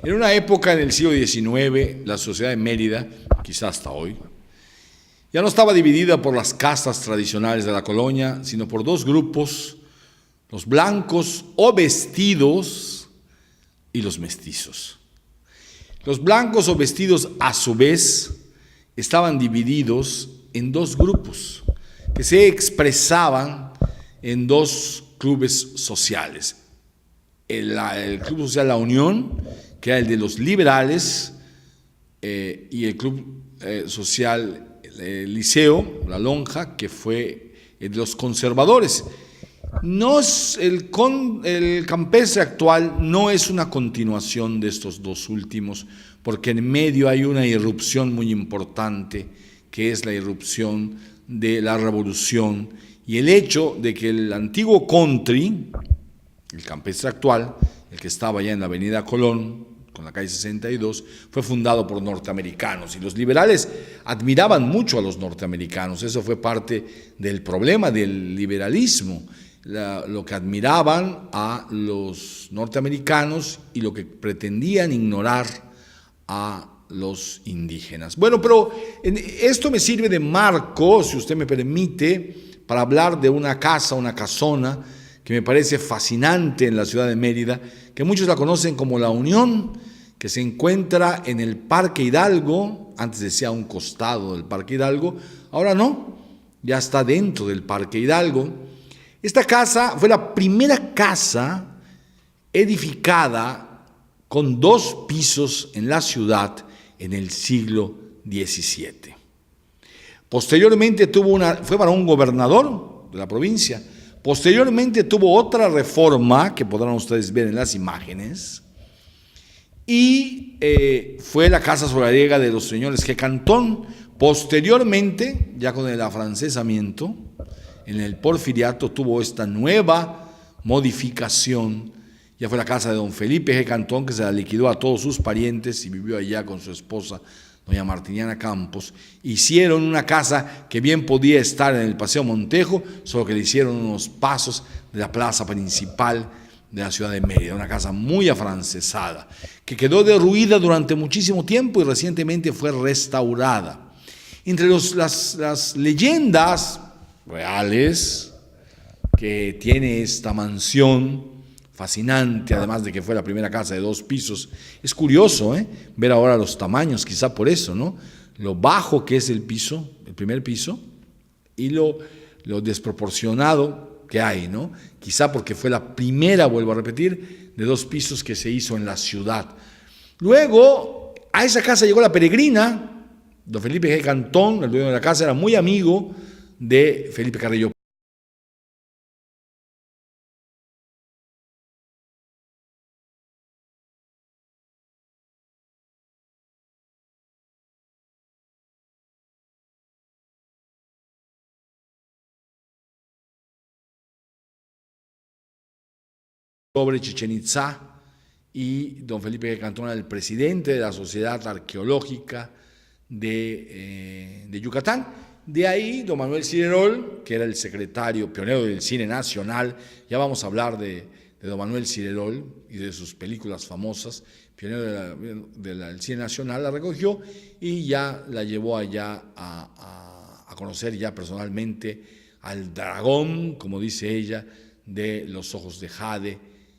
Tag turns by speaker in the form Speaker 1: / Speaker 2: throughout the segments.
Speaker 1: En una época en el siglo XIX, la sociedad de Mérida, quizás hasta hoy, ya no estaba dividida por las castas tradicionales de la colonia, sino por dos grupos, los blancos o vestidos y los mestizos. Los blancos o vestidos, a su vez, estaban divididos en dos grupos que se expresaban en dos clubes sociales. El Club Social La Unión, que era el de los liberales, y el Club Social Liceo, La Lonja, que fue el de los conservadores. El campestre actual no es una continuación de estos dos últimos, porque en medio hay una irrupción muy importante, que es la irrupción de la revolución y el hecho de que el antiguo country, el campestre actual, el que estaba ya en la avenida Colón, con la calle 62, fue fundado por norteamericanos y los liberales admiraban mucho a los norteamericanos. Eso fue parte del problema del liberalismo, lo que admiraban a los norteamericanos y lo que pretendían ignorar a los indígenas. Bueno, pero esto me sirve de marco, si usted me permite, para hablar de una casa, una casona, que me parece fascinante en la ciudad de Mérida, que muchos la conocen como La Unión, que se encuentra en el Parque Hidalgo. Antes decía a un costado del Parque Hidalgo, ahora no, ya está dentro del Parque Hidalgo. Esta casa fue la primera casa edificada con 2 pisos en la ciudad en el siglo XVII. Posteriormente fue para un gobernador de la provincia. Posteriormente tuvo otra reforma que podrán ustedes ver en las imágenes, y fue la casa solariega de los señores G. Cantón. Posteriormente, ya con el afrancesamiento, en el porfiriato tuvo esta nueva modificación. Ya fue la casa de don Felipe G. Cantón, que se la liquidó a todos sus parientes y vivió allá con su esposa, doña Martiniana Campos. Hicieron una casa que bien podía estar en el Paseo Montejo, solo que le hicieron unos pasos de la plaza principal de la ciudad de Mérida, una casa muy afrancesada, que quedó derruida durante muchísimo tiempo y recientemente fue restaurada. Entre las leyendas reales que tiene esta mansión fascinante, además de que fue la primera casa de 2 pisos, es curioso ver ahora los tamaños, quizá por eso, ¿no? Lo bajo que es el piso, el primer piso, y lo desproporcionado que hay, ¿no? Quizá porque fue la primera, vuelvo a repetir, de 2 pisos que se hizo en la ciudad. Luego, a esa casa llegó la peregrina. Don Felipe G. Cantón, el dueño de la casa, era muy amigo de Felipe Carrillo sobre Chichén Itzá, y don Felipe G. Cantón era el presidente de la Sociedad Arqueológica de Yucatán. De ahí don Manuel Cirerol, que era el secretario pionero del cine nacional. Ya vamos a hablar de don Manuel Cirerol y de sus películas famosas. Pionero del cine nacional, la recogió y ya la llevó allá a conocer ya personalmente al dragón, como dice ella, de los ojos de jade,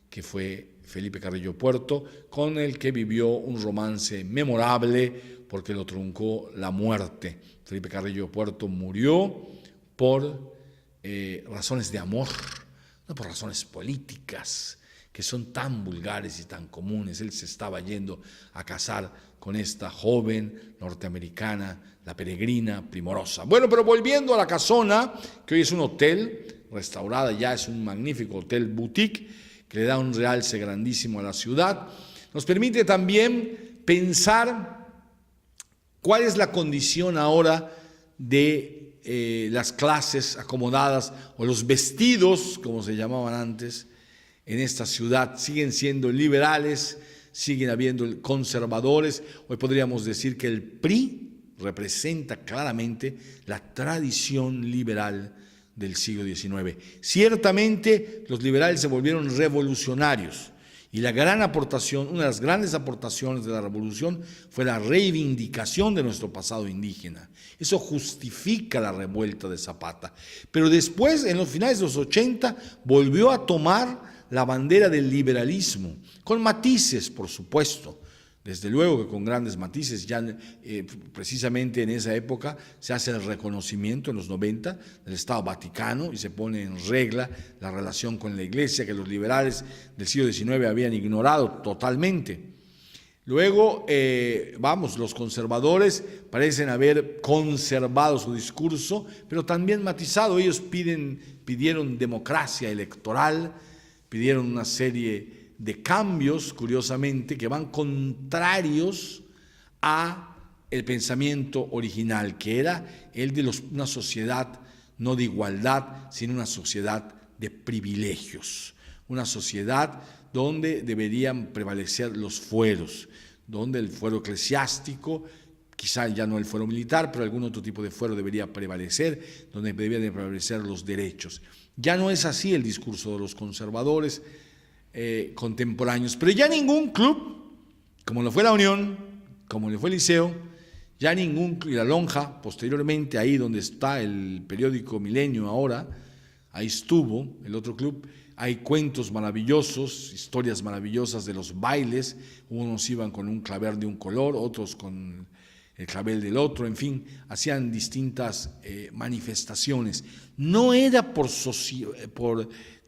Speaker 1: que fue Felipe Carrillo Puerto, con el que vivió un romance memorable porque lo truncó la muerte. Felipe Carrillo Puerto murió por razones de amor, no por razones políticas, que son tan vulgares y tan comunes. Él se estaba yendo a casar con esta joven norteamericana, la peregrina Primorosa. Bueno, pero volviendo a la casona, que hoy es un hotel, restaurada ya, es un magnífico hotel boutique, que le da un realce grandísimo a la ciudad. Nos permite también pensar cuál es la condición ahora de las clases acomodadas o los vestidos, como se llamaban antes, en esta ciudad. Siguen siendo liberales, siguen habiendo conservadores. Hoy podríamos decir que el PRI representa claramente la tradición liberal del siglo XIX. Ciertamente los liberales se volvieron revolucionarios Y la gran aportación, una de las grandes aportaciones de la revolución fue la reivindicación de nuestro pasado indígena. Eso justifica la revuelta de Zapata. Pero después, en los finales de los 80, volvió a tomar la bandera del liberalismo, con matices, por supuesto. Desde luego que con grandes matices, ya precisamente en esa época se hace el reconocimiento en los 90 del Estado Vaticano y se pone en regla la relación con la Iglesia que los liberales del siglo XIX habían ignorado totalmente. Luego, los conservadores parecen haber conservado su discurso, pero también matizado. Ellos pidieron democracia electoral, pidieron una serie de cambios, curiosamente, que van contrarios a el pensamiento original, que era el de una sociedad no de igualdad, sino una sociedad de privilegios, una sociedad donde deberían prevalecer los fueros, donde el fuero eclesiástico, quizá ya no el fuero militar, pero algún otro tipo de fuero debería prevalecer, donde deberían de prevalecer los derechos. Ya no es así el discurso de los conservadores contemporáneos, pero ya ningún club, como lo fue la Unión, como lo fue el Liceo, ya ningún club, y la Lonja, posteriormente ahí donde está el periódico Milenio ahora, ahí estuvo el otro club. Hay cuentos maravillosos, historias maravillosas de los bailes, unos iban con un clavel de un color, otros con el clavel del otro, en fin, hacían distintas manifestaciones. No era por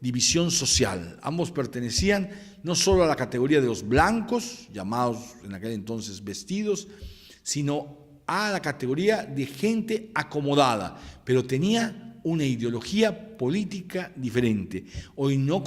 Speaker 1: división social, ambos pertenecían no solo a la categoría de los blancos, llamados en aquel entonces vestidos, sino a la categoría de gente acomodada, pero tenía una ideología política diferente. Hoy no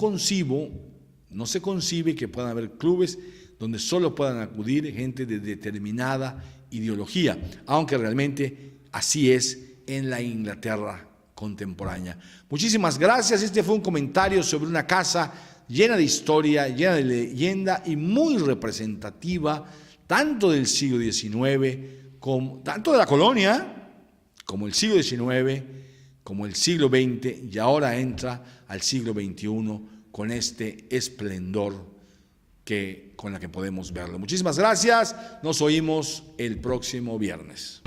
Speaker 1: se concibe que puedan haber clubes donde solo puedan acudir gente de determinada ideología, aunque realmente así es en la Inglaterra contemporánea. Muchísimas gracias. Este fue un comentario sobre una casa llena de historia, llena de leyenda y muy representativa tanto del siglo XIX, tanto de la colonia, como el siglo XIX, como el siglo XX, y ahora entra al siglo XXI con este esplendor con la que podemos verlo. Muchísimas gracias. Nos oímos el próximo viernes.